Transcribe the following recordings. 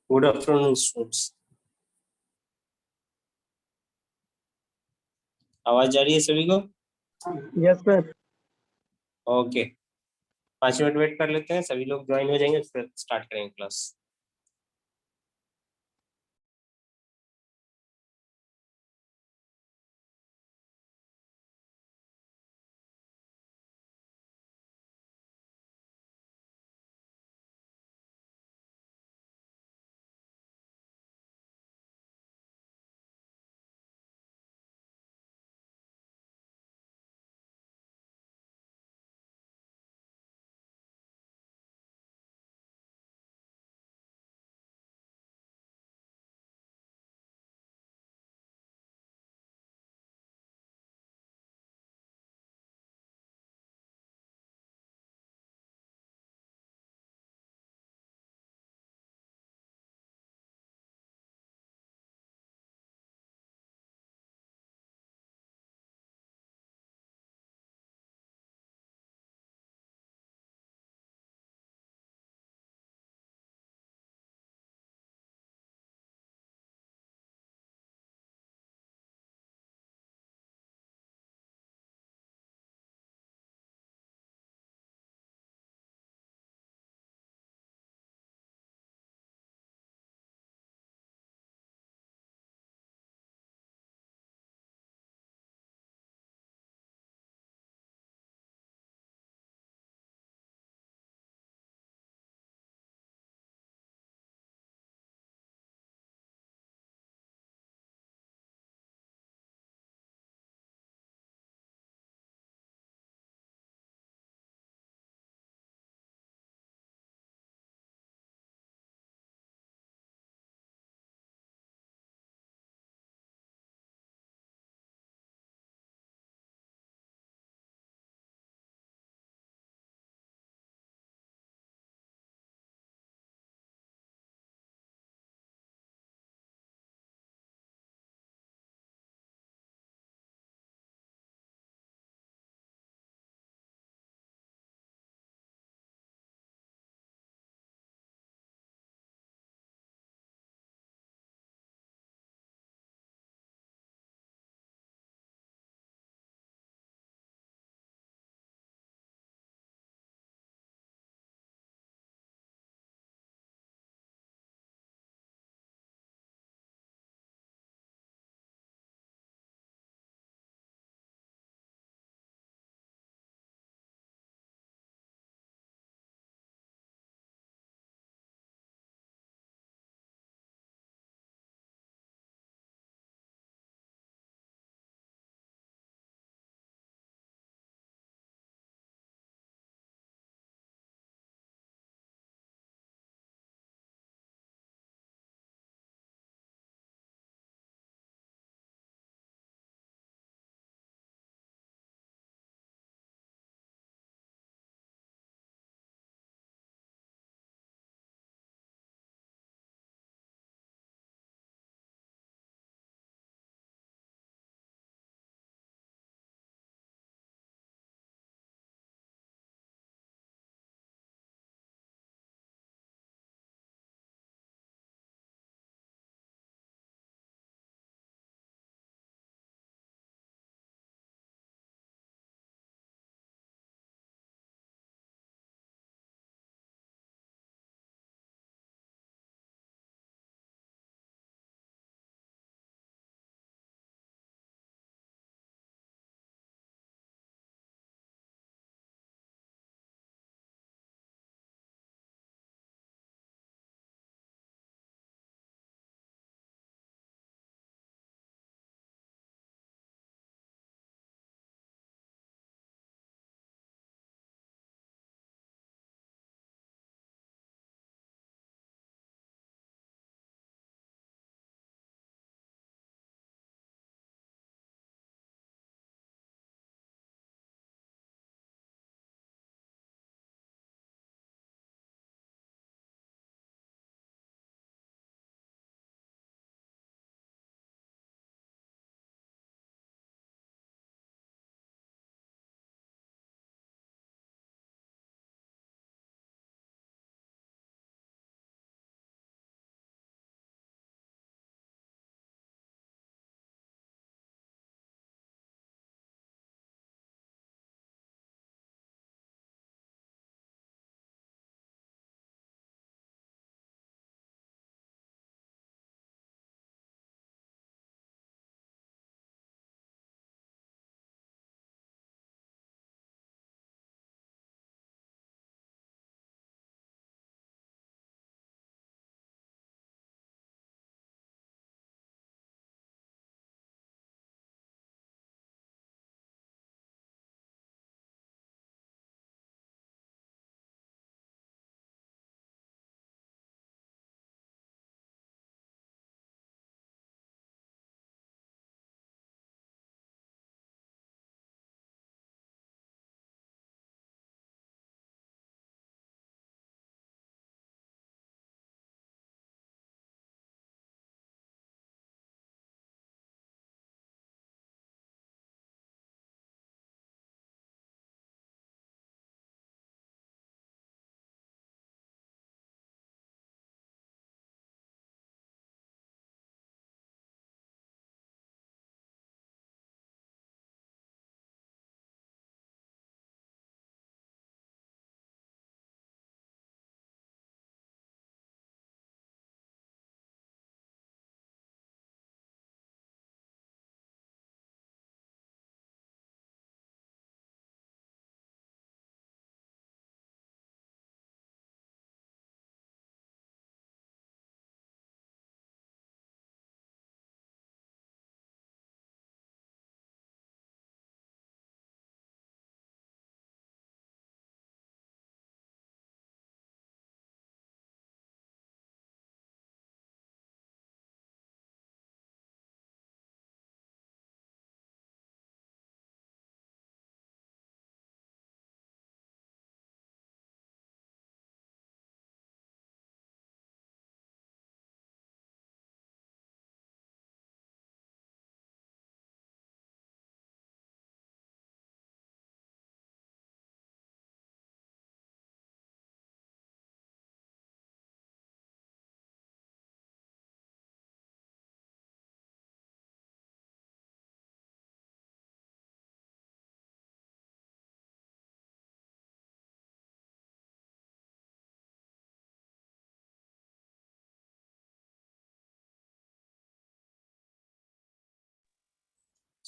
Good afternoon students. आवाज जा रही है सभी को? Yes sir. Okay, 5 minute wait कर लेते हैं, सभी लोग ज्वाइन हो जाएंगे, फिर स्टार्ट करेंगे class.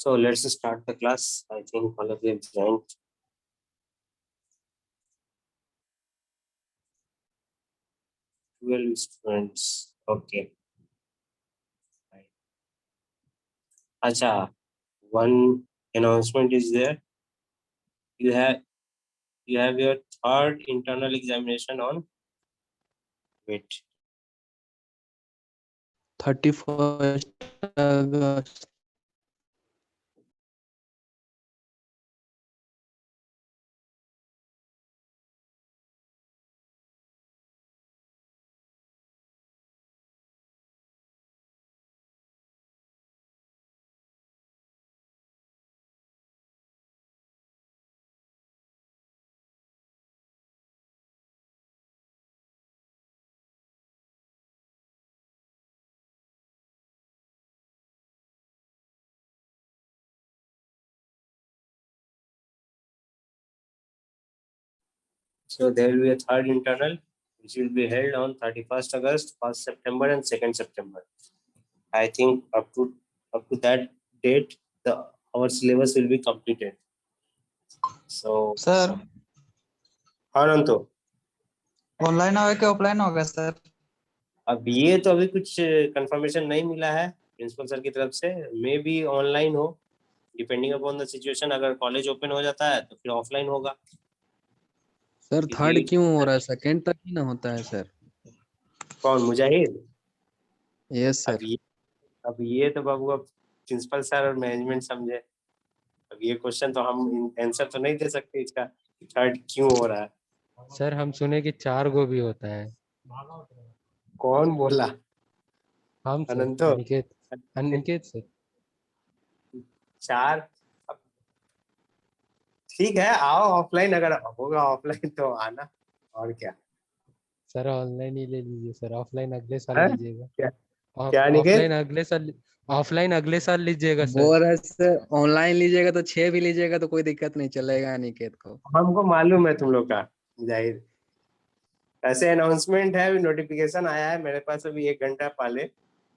So let's start the class. I think all of you have joined. Well, students. Okay. Acha, one announcement is there. You have your third internal examination on, wait, 31st August. so there will be a third internal which will be held on 31st August, 1st September and 2nd September. I think up to that date the our syllabus will be completed. So sir हाँ तो online होगा कि offline होगा sir? अब ये तो अभी कुछ कंफर्मेशन नहीं मिला है प्रिंसिपल सर की तरफ से, मे बी ऑनलाइन हो, डिपेंडिंग अपॉन द सिचुएशन। अगर कॉलेज ओपन हो जाता है तो फिर ऑफलाइन होगा। सर थर्ड क्यों हो रहा है? सेकंड तक ही ना होता है सर। कौन मुजाहिद? यस अब सर। ये अब ये तो बाबू अब प्रिंसिपल सर और मैनेजमेंट समझे। अब ये क्वेश्चन तो हम आंसर तो नहीं दे सकते इसका थर्ड क्यों हो रहा है। सर हम सुने कि 4 गो भी होता है। कौन बोला? हम सर अनंतो? अनिकेत सर। 4? ठीक है, आओ ऑफलाइन, अगर होगा ऑफलाइन तो आना, और क्या। सर ऑनलाइन ही ले लीजिए सर, ऑफलाइन अगले साल है? लीजिएगा। क्या निकेत? ऑफलाइन अगले साल लीजिएगा सर। बोल रहे सर ऑनलाइन लीजिएगा तो 6 भी लीजिएगा तो कोई दिक्कत नहीं, चलेगा अनिकेत को। हमको मालूम है तुम लोग का जाहिर। ऐसे अनाउंसमेंट है, नोटिफिकेशन आया है मेरे पास अभी 1 घंटा पहले,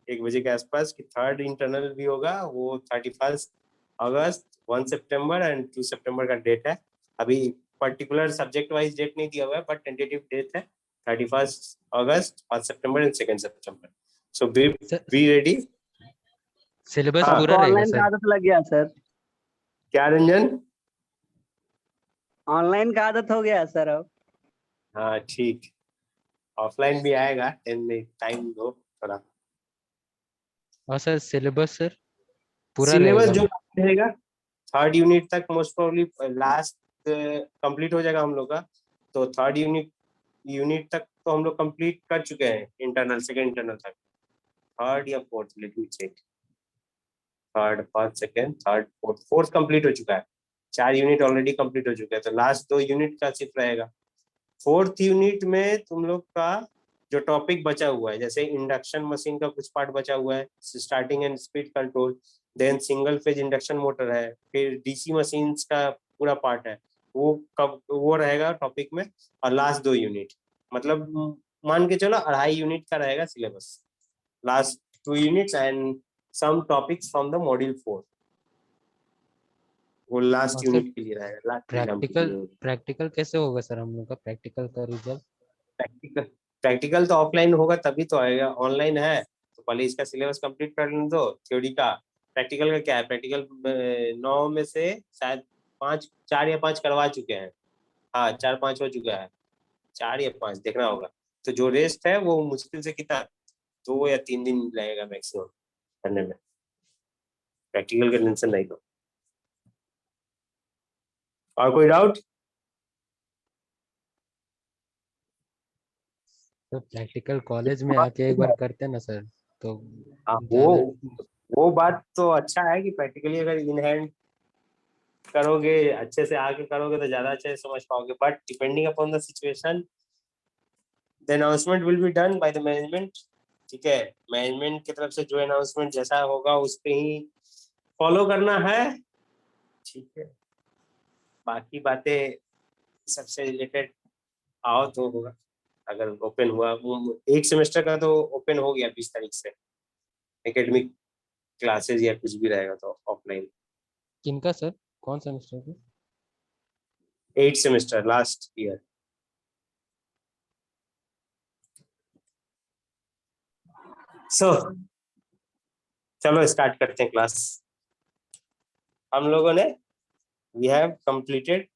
1 बजे के आसपास, कि थर्ड इंटरनल भी होगा। वो 31 अगस्त, 1 सितंबर एंड 2 सितंबर का डेट है। अभी पर्टिकुलर सब्जेक्ट वाइज डेट नहीं दिया हुआ है, बट टेंटेटिव डेट है 31 अगस्त, 1 सितंबर एंड 2 सितंबर। So be ready. सिलेबस हाँ, पूरा रहेगा ऑनलाइन का सर। आदत लग गया सर। क्या रंजन? ऑनलाइन का आदत हो गया सर अब। हाँ ठीक, ऑफलाइन भी आएगा, टाइम दो थोड़ा। और सर सिलेबस सर पूरा सिलेबस रहेगा। जो रहेगा थर्ड यूनिट तक मोस्ट प्रोबेबली लास्ट कंप्लीट हो जाएगा हम लोग का। तो थर्ड यूनिट तक तो हम लोग कंप्लीट कर चुके हैं, इंटरनल सेकंड इंटरनल तक। थर्ड या fourth, let me check. Third, first, second, third, fourth complete हो चुका है। 4 यूनिट ऑलरेडी कंप्लीट हो चुके हैं, तो लास्ट 2 यूनिट का सिर्फ रहेगा। फोर्थ यूनिट में तुम लोग का जो टॉपिक बचा हुआ है, जैसे इंडक्शन मशीन का कुछ पार्ट बचा हुआ है, starting and speed control, then single phase induction motor है, फिर डीसी मशीन्स का पूरा पार्ट है, वो रहेगा टॉपिक में। और लास्ट 2 यूनिट, मतलब मान के चलो 2.5 यूनिट का रहेगा syllabus. Last 2 units and some topics from the module 4, वो लास्ट यूनिट के लिए रहेगा, लास्ट एग्जाम के लिए। प्रैक्टिकल कैसे होगा सर हम लोग का प्रैक्टिकल का रिजल्ट? प्रैक्टिकल प्रैक्टिकल तो ऑफलाइन होगा तभी तो आएगा, ऑनलाइन है तो पहले इसका सिलेबस कंप्लीट कर लेने दो थ्योरी का। प्रैक्टिकल का क्या है, प्रैक्टिकल 9 में से शायद 4 या 5 करवा चुके हैं। हाँ 4-5 हो चुका है, 4 या 5 देखना होगा। तो जो रेस्ट है वो मुश्किल से कितना 2 या 3 दिन लगेगा मैक्सिमम करने में। प्रैक्टिकल का टेंशन नहीं लो। और कोई डाउट? तो प्रैक्टिकल कॉलेज में आके एक बार करते ना सर तो हाँ, ज्यादा। वो बात तो अच्छा है कि प्रैक्टिकली अगर इन हैंड करोगे, अच्छे से आके करोगे तो ज्यादा अच्छे से समझ पाओगे। But depending upon the situation the announcement will be done by the management. ठीक है, मैनेजमेंट की तरफ से जो अनाउंसमेंट जैसा होगा उस पे ही फॉलो करना है। ठीक है, बाकी बातें सबसे रिलेटेड आओ तो होगा। अगर ओपन हुआ, वो 1 सेमेस्टर का तो ओपन हो गया 20 तारीख से, एकेडमिक क्लासेस या कुछ भी रहेगा तो ऑफलाइन। किनका सर? कौन सेमेस्टर का? 8th semester last year. So चलो स्टार्ट करते हैं क्लास। हम लोगों ने we have completed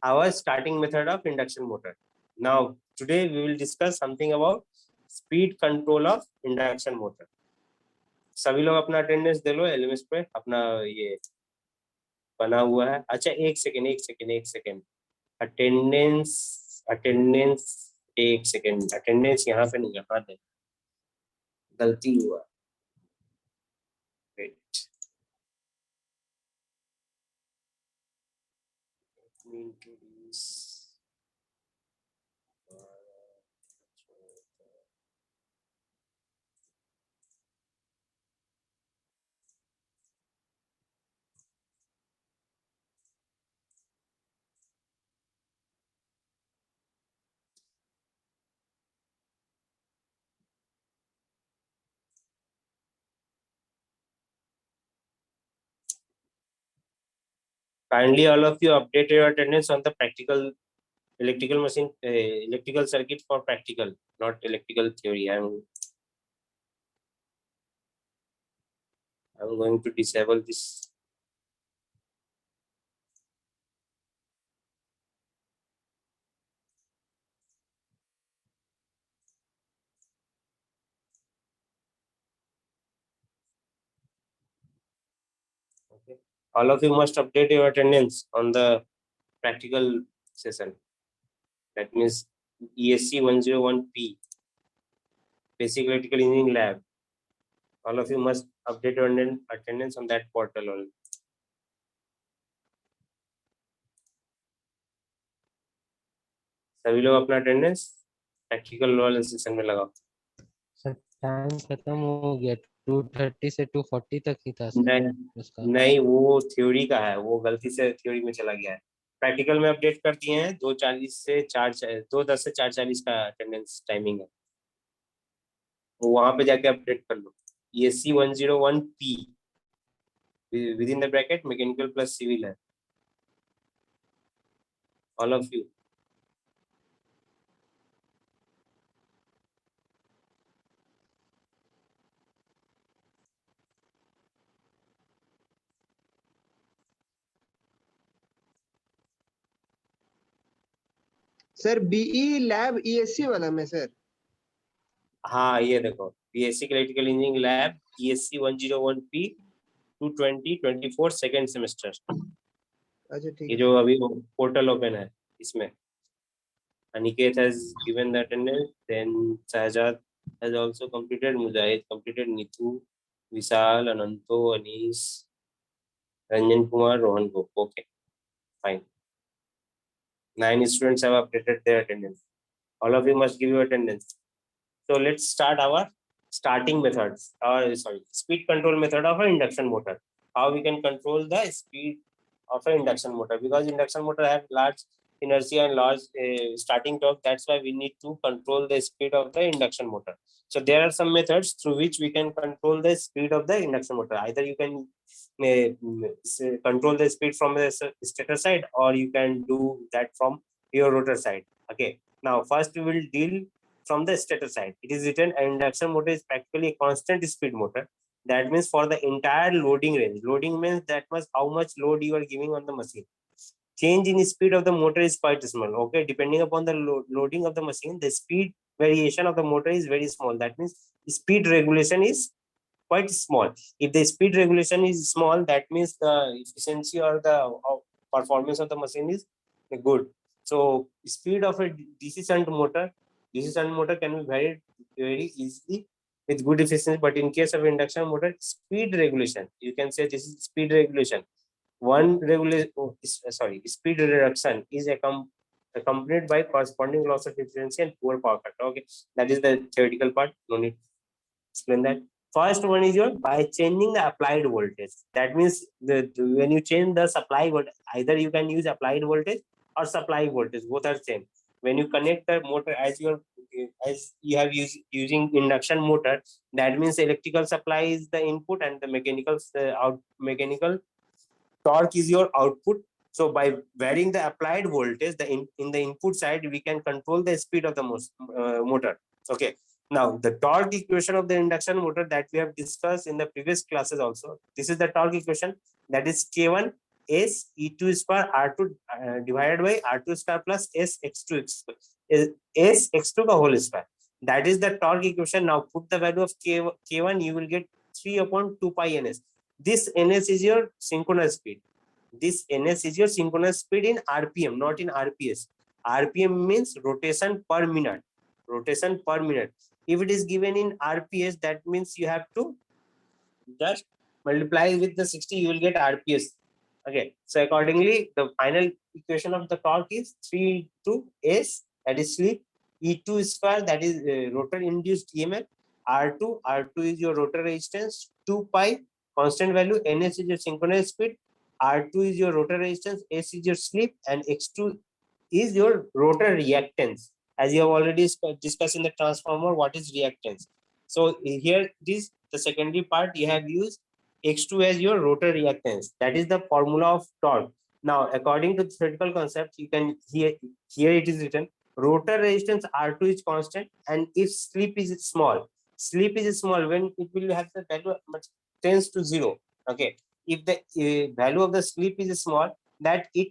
our starting method of induction motor. Now today we will discuss something about speed control of induction motor. सभी लोग अपना अटेंडेंस दे लो एलएमएस पे, अपना ये बना हुआ है। अच्छा एक सेकेंड अटेंडेंस एक सेकेंड, अटेंडेंस यहाँ पे नहीं, यहाँ दे, गलती हुआ। Wait. Let me introduce kindly all of you update your attendance on the practical electrical machine, electrical circuit for practical, not electrical theory. I'm going to disable this. Okay. All of you must update your attendance on the practical session. That means ESC 101P, Basic Electrical Engineering Lab. All of you must update your attendance on that portal only. सभी लोग अपना attendance practical वाले session में लगाओ। Sir time खत्म हो गया, 2:30 से 2:40 तक ही था सर नहीं उसका। नहीं, वो थ्योरी का है, वो गलती से थ्योरी में चला गया है। प्रैक्टिकल में अपडेट कर दिए हैं, 2:40 से 2:10 से 4:40 का अटेंडेंस टाइमिंग है, वो वहां पे जाके अपडेट कर लो। ESC 101P within the bracket mechanical plus civil है। All of you sir BE lab ESC वाला में सर। हाँ ये देखो, basic electrical engineering lab ESC 101P 2024 second semester. अच्छा ठीक ये है। जो अभी पोर्टल ओपन है इसमें Aniket has given the attendance, then Sahajad has also completed, Mujahid completed, Nitu, Vishal, Ananto, Anish, Ranjan Kumar, Rohan Gop. Okay, fine. 9 students have updated their attendance. All of you must give your attendance. So let's start our starting methods, or speed control method of an induction motor. How we can control the speed of an induction motor, because induction motor have large inertia and large starting torque. That's why we need to control the speed of the induction motor. So there are some methods through which we can control the speed of the induction motor. Either you can control the speed from the stator side, or you can do that from your rotor side. Okay, now first we will deal from the stator side. It is written an induction motor is practically a constant speed motor. That means for the entire loading range. Loading means that much how much load you are giving on the machine. Change in speed of the motor is quite small. Okay, depending upon the loading of the machine, the speed variation of the motor is very small. That means speed regulation is quite small. If the speed regulation is small, that means the efficiency or the performance of the machine is good. So speed of a DC shunt motor can be varied very easily with good efficiency. But in case of induction motor, speed regulation, you can say this is speed regulation. Speed reduction is accompanied by corresponding loss of efficiency and poor power factor. Okay, that is the theoretical part. No need to explain that. First one is by changing the applied voltage. That means when you change the supply voltage, either you can use applied voltage or supply voltage. Both are same. When you connect the motor as you have using induction motor, that means electrical supply is the input and the mechanical torque is your output. So by varying the applied voltage, in the input side, we can control the speed of the motor. Okay. Now the torque equation of the induction motor that we have discussed in the previous classes also. This is the torque equation, that is K1 S E2 square R2 divided by R2 square plus S X2 S X2 ka whole square. That is the torque equation. Now put the value of K1, you will get 3 upon 2 pi ns. This ns is your synchronous speed. This ns is your synchronous speed in RPM, not in RPS. RPM means rotation per minute. Rotation per minute. If it is given in RPS, that means you have to just multiply with the 60, you will get RPS. Okay, so accordingly, the final equation of the torque is 3 to S, that is slip, E2 square, that is rotor induced EMF, R2 is your rotor resistance, 2 pi constant value, Ns is your synchronous speed, R2 is your rotor resistance, S is your slip, and X2 is your rotor reactance. As you have already discussed in the transformer, what is reactance. So here it is the secondary part, you have used X2 as your rotor reactance. That is the formula of torque. Now, according to the theoretical concept, you can here it is written rotor resistance R2 is constant, and if slip is small when it will have the value tends to 0. Okay, if the value of the slip is small, that it,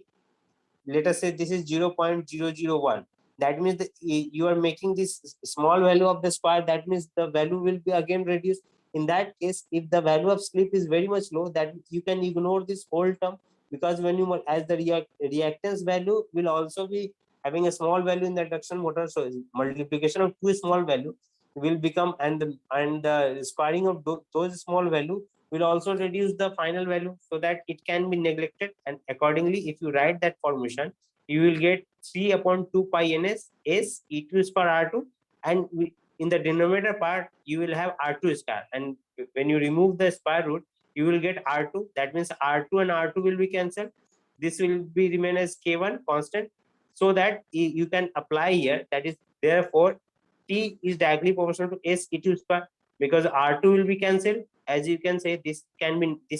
let us say this is 0.001, that means that you are making this small value of the square, that means the value will be again reduced. In that case, if the value of slip is very much low, that you can ignore this whole term, because when you, as the reactance value will also be having a small value in the induction motor, so multiplication of two small value will become, and the squaring of those small value will also reduce the final value, so that it can be neglected. And accordingly, if you write that formation, you will get 3 upon 2 pi ns S E2 square R2, and in the denominator part you will have R2 square, and when you remove the square root, you will get R2. That means R2 and R2 will be cancelled. This will be remain as K1 constant, so that you can apply here. That is, therefore T is directly proportional to S E2 square, because R2 will be cancelled. As you can say, this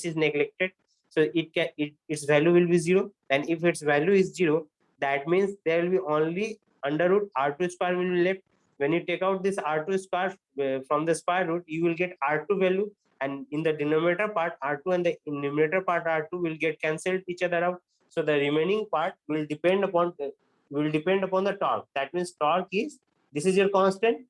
is neglected, so its value will be 0. And if its value is 0, that means there will be only under root R2 square will be left. When you take out this R2 square from the square root, you will get R2 value, and in the denominator part R2 and the numerator part R2 will get cancelled each other out. So the remaining part will depend upon the torque. That means torque is, this is your constant,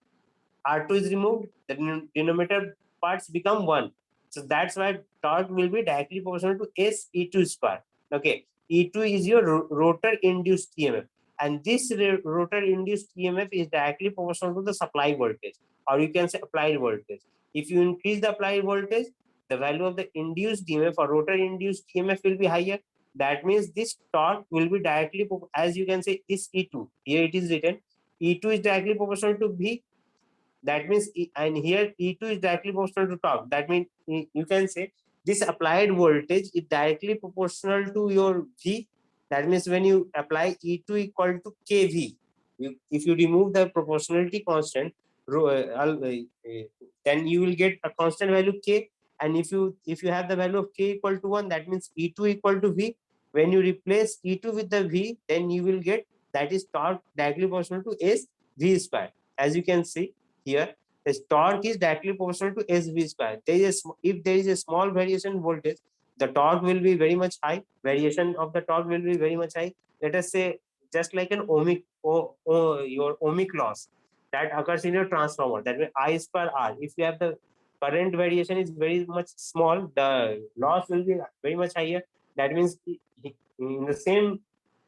R2 is removed, the denominator parts become 1. So that's why torque will be directly proportional to S E2 square. Okay, E2 is your rotor induced EMF, and this rotor induced EMF is directly proportional to the supply voltage, or you can say applied voltage. If you increase the applied voltage, the value of the induced EMF or rotor induced EMF will be higher. That means this torque will be directly, as you can say, this E2, here it is written, E2 is directly proportional to V. That means, and here E2 is directly proportional to torque. That means you can say this applied voltage is directly proportional to your V. That means when you apply E2 equal to KV, if you remove the proportionality constant, then you will get a constant value K. And if you have the value of K equal to 1, that means E2 equal to V. When you replace E2 with the V, then you will get, that is torque directly proportional to S V square. As you can see here, the torque is directly proportional to SV square. If there is a small variation in voltage, the torque will be very much high. Variation of the torque will be very much high. Let us say, just like an your ohmic loss that occurs in your transformer, that means I square R. If you have the current variation is very much small, the loss will be very much higher. That means in the same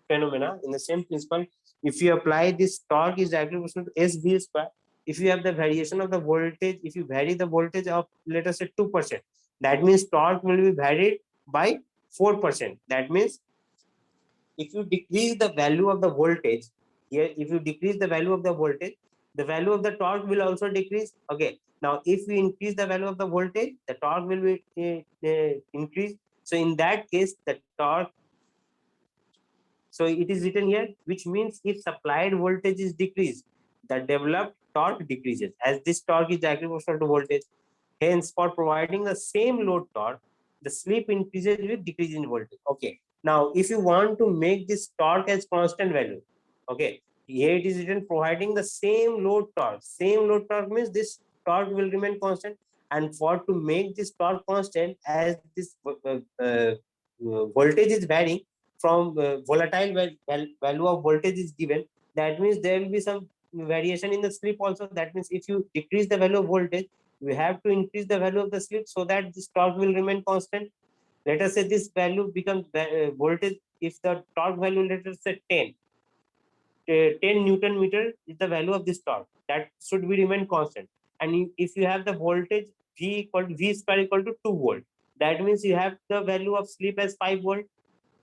phenomena, in the same principle, if you apply this torque is directly proportional to SV square, if you have the variation of the voltage, if you vary the voltage of, let us say, 2%, that means torque will be varied by 4%. That means if you decrease the value of the voltage here, if you decrease the value of the voltage, the value of the torque will also decrease. Okay, now if we increase the value of the voltage, the torque will be increased. So in that case, the torque, so it is written here, which means if supplied voltage is decreased, the developed torque decreases, as this torque is directly proportional to voltage. Hence, for providing the same load torque, the slip increases with decrease in voltage. Okay. Now, if you want to make this torque as constant value, okay, here it is written providing the same load torque. Same load torque means this torque will remain constant. And for to make this torque constant, as this voltage is varying from volatile value of voltage is given, that means there will be some variation in the slip also. That means if you decrease the value of voltage, we have to increase the value of the slip so that this torque will remain constant. Let us say this value becomes voltage. If the torque value, let us say 10 Newton meter is the value of this torque, that should be remain constant. And if you have the voltage V square equal to 2 volt, that means you have the value of slip as 5 volt.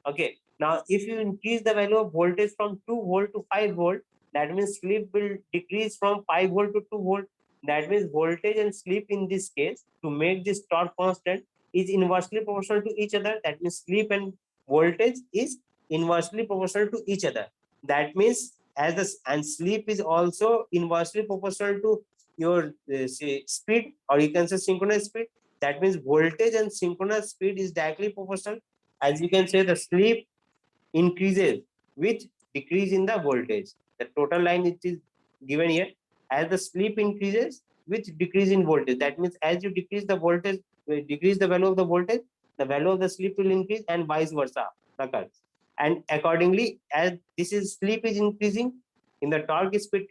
Okay. Now, if you increase the value of voltage from 2 volt to 5 volt, that means slip will decrease from 5 volt to 2 volt. That means voltage and slip in this case, to make this torque constant, is inversely proportional to each other. That means slip and voltage is inversely proportional to each other. That means as the and slip is also inversely proportional to your say speed, or you can say synchronous speed. That means voltage and synchronous speed is directly proportional. As you can say, the slip increases with decrease in the voltage. The total line it is given here. As the slip increases with decrease in voltage, that means as you decrease the voltage, decrease the value of the voltage, the value of the slip will increase, and vice versa occurs. And accordingly, as this is slip is increasing in the torque speed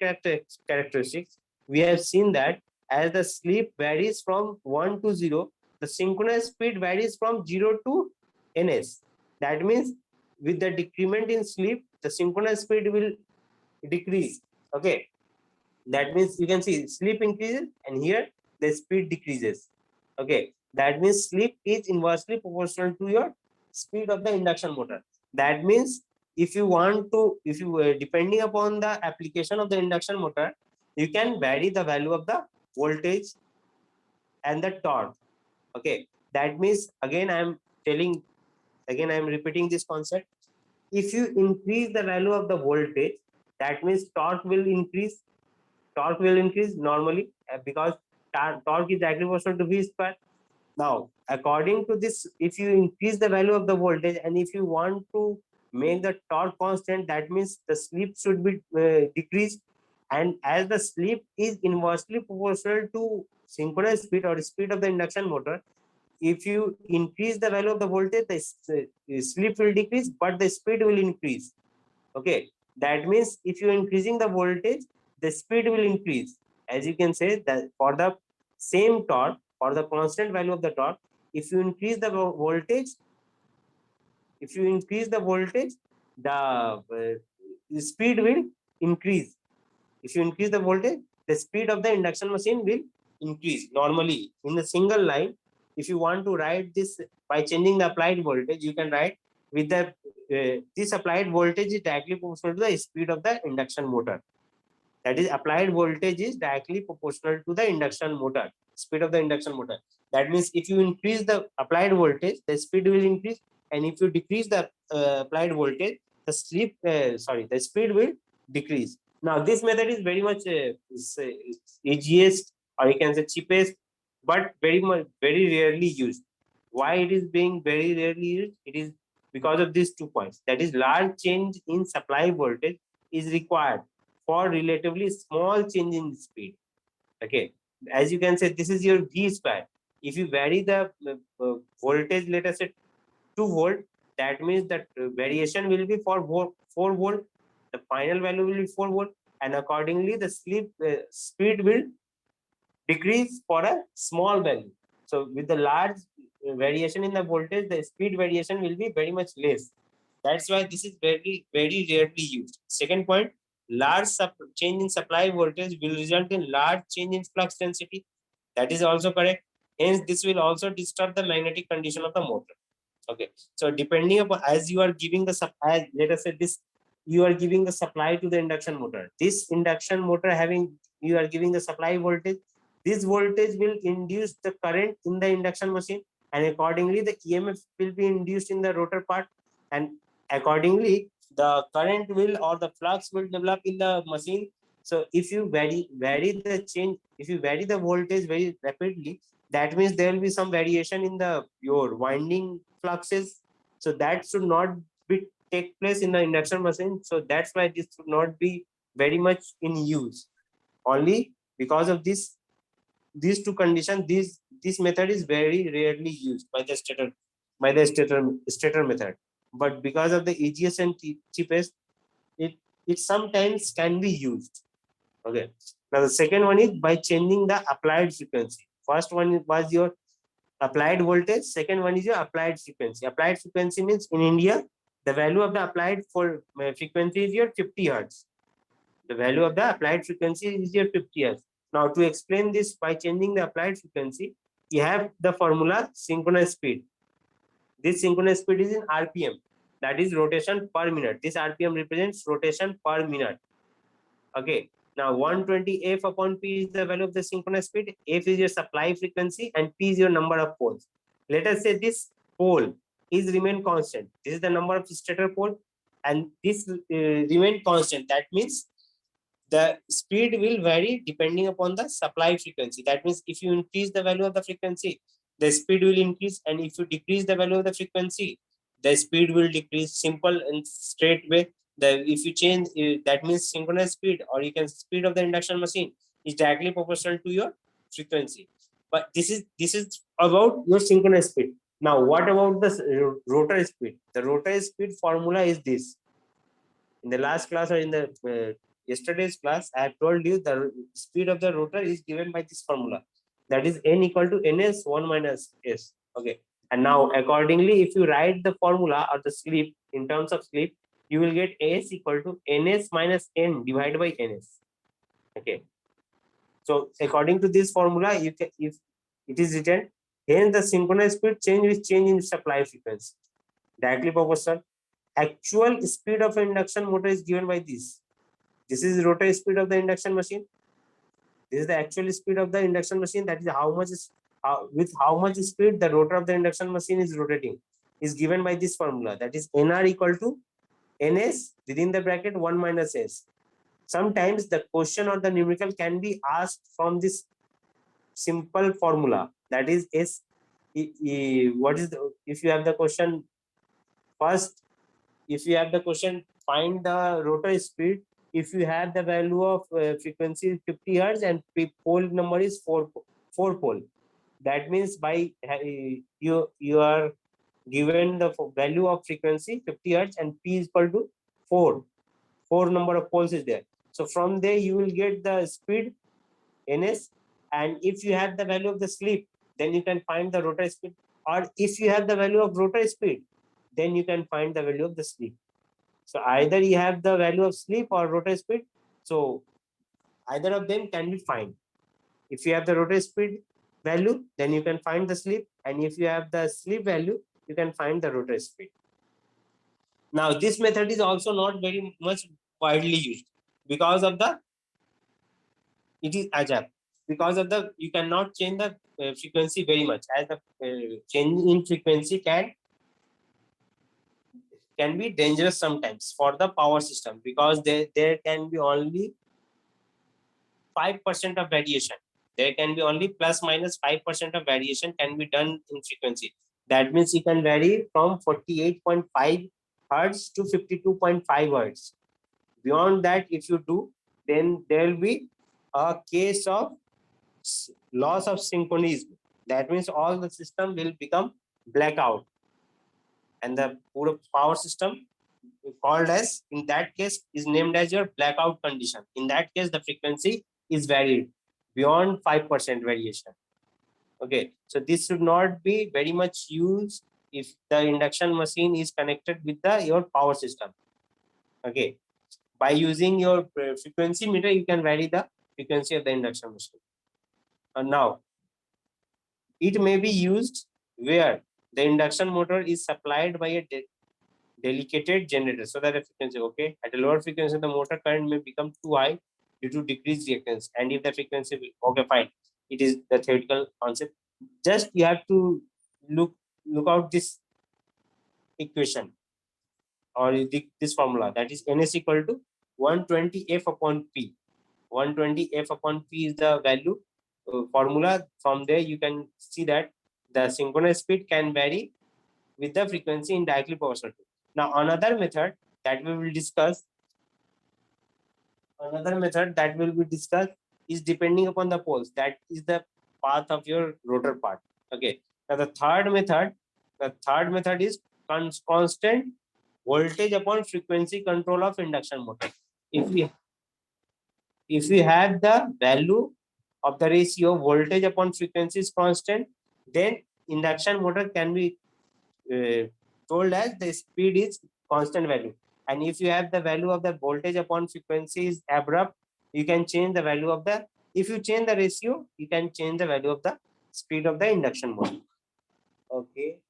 characteristics, we have seen that as the slip varies from 1 to 0, the synchronous speed varies from 0 to ns. That means with the decrement in slip, the synchronous speed will decrease. Okay. That means you can see slip increases and here the speed decreases. Okay. That means slip is inversely proportional to your speed of the induction motor. That means if you want to, if you depending upon the application of the induction motor, you can vary the value of the voltage and the torque. Okay. That means again I am repeating this concept. If you increase the value of the voltage, that means torque will increase. Torque will increase normally because torque is directly proportional to V square. Now, according to this, if you increase the value of the voltage and if you want to make the torque constant, that means the slip should be decreased. And as the slip is inversely proportional to synchronous speed or speed of the induction motor, if you increase the value of the voltage, the slip will decrease, but the speed will increase. Okay. That means if you are increasing the voltage, the speed will increase. As you can say that for the same torque, or the constant value of the torque, if you increase the voltage, the speed will increase. If you increase the voltage, the speed of the induction machine will increase. Normally, in a single line, if you want to write this by changing the applied voltage, you can write with the this applied voltage is directly proportional to the speed of the induction motor. That is, applied voltage is directly proportional to the induction motor, speed of the induction motor. That means if you increase the applied voltage, the speed will increase, and if you decrease the applied voltage, the the speed will decrease. Now, this method is very much easiest, or you can say cheapest, but very rarely used. Why it is being very rarely used? It is because of these 2 points. That is, large change in supply voltage is required for relatively small change in speed. Okay. As you can say, this is your V square. If you vary the voltage, let us say 2 volt, that means that variation will be for 4 volt. The final value will be 4 volt, and accordingly the slip speed will decrease for a small value. So with the large variation in the voltage, the speed variation will be very much less. That's why this is very rarely used. Second point, large change in supply voltage will result in large change in flux density. That is also correct. Hence, this will also disturb the magnetic condition of the motor. Okay. So depending upon, as you are giving the supply, let us say this, you are giving the supply to the induction motor. This induction motor you are giving the supply voltage. This voltage will induce the current in the induction machine, and accordingly the EMF will be induced in the rotor part, and accordingly the current will, or the flux will develop in the machine. So if you vary the change, if you vary the voltage very rapidly, that means there will be some variation in the your winding fluxes. So that should not be take place in the induction machine. So that's why this should not be very much in use. Only because of these two conditions, this method is very rarely used by the stator method. But because of the easiest and cheapest, it sometimes can be used. Okay. Now the second one is by changing the applied frequency. First one was your applied voltage. Second one is your applied frequency. Applied frequency means in India, the value of the applied for frequency is your 50 hertz. The value of the applied frequency is your 50 hertz. Now to explain this by changing the applied frequency, you have the formula synchronous speed. This synchronous speed is in RPM, that is rotation per minute. This RPM represents rotation per minute. Okay. Now 120 F upon P is the value of the synchronous speed. F is your supply frequency and P is your number of poles. Let us say this pole is remain constant. This is the number of stator pole and this remain constant. That means the speed will vary depending upon the supply frequency. That means if you increase the value of the frequency, the speed will increase, and if you decrease the value of the frequency, the speed will decrease. Simple and straight way. If you change, that means synchronous speed, or you can speed of the induction machine is directly proportional to your frequency. But this is about your synchronous speed. Now, what about the rotor speed? The rotor speed formula is this. In the last class or in the yesterday's class, I have told you the speed of the rotor is given by this formula. That is n equal to ns 1 minus s. Okay. And now accordingly, if you write the formula or the slip in terms of slip, you will get s equal to ns minus n divided by ns. Okay. So according to this formula, you can, if it is written, hence the synchronous speed change with change in supply frequency, directly proportional. Actual speed of an induction motor is given by this. This is rotor speed of the induction machine. This is the actual speed of the induction machine. That is how much is with how much speed the rotor of the induction machine is rotating is given by this formula. That is nr equal to ns within the bracket 1 minus s. Sometimes the question or the numerical can be asked from this simple formula. That is s. What is the, if you have the question first? If you have the question, find the rotor speed. If you have the value of frequency 50 hertz and pole number is 4 pole, that means by you are given the value of frequency 50 hertz and p is equal to 4 number of poles is there. So from there you will get the speed ns, and if you have the value of the slip, then you can find the rotor speed, or if you have the value of rotor speed, then you can find the value of the slip. So either you have the value of slip or rotor speed. So either of them can be found. If you have the rotor speed value, then you can find the slip, and if you have the slip value, you can find the rotor speed. Now this method is also not very much widely used because of the it is agile. Because of the you cannot change the frequency very much, as the change in frequency can be dangerous sometimes for the power system, because there can be only 5% of variation. There can be only plus minus 5% of variation can be done in frequency. That means it can vary from 48.5 hertz to 52.5 hertz. Beyond that, if you do, then there will be a case of loss of synchronism. That means all the system will become blackout, and the power system called as, in that case, is named as your blackout condition. In that case, the frequency is varied beyond 5% variation. Okay, so this should not be very much used if the induction machine is connected with your power system. Okay, by using your frequency meter, you can vary the frequency of the induction machine. And now it may be used where the induction motor is supplied by a dedicated generator, so that the frequency, okay, at a lower frequency the motor current may become too high due to decreased reactance, and if the frequency will, okay, fine, it is the theoretical concept. Just you have to look out this equation or this formula, that is ns equal to 120 f upon p. 120 f upon p is the value formula. From there you can see that the synchronous speed can vary with the frequency in directly proportional to. Now another method that we will discuss is depending upon the poles. That is the path of your rotor part. Okay. Now the third method is constant voltage upon frequency control of induction motor. If we have the value of the ratio voltage upon frequency is constant, then induction motor can be told as the speed is constant value. And if you have the value of the voltage upon frequency is abrupt, you can change the value of the, if you change the ratio, you can change the value of the speed of the induction motor. Okay.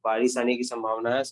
बारिश आने की संभावना है।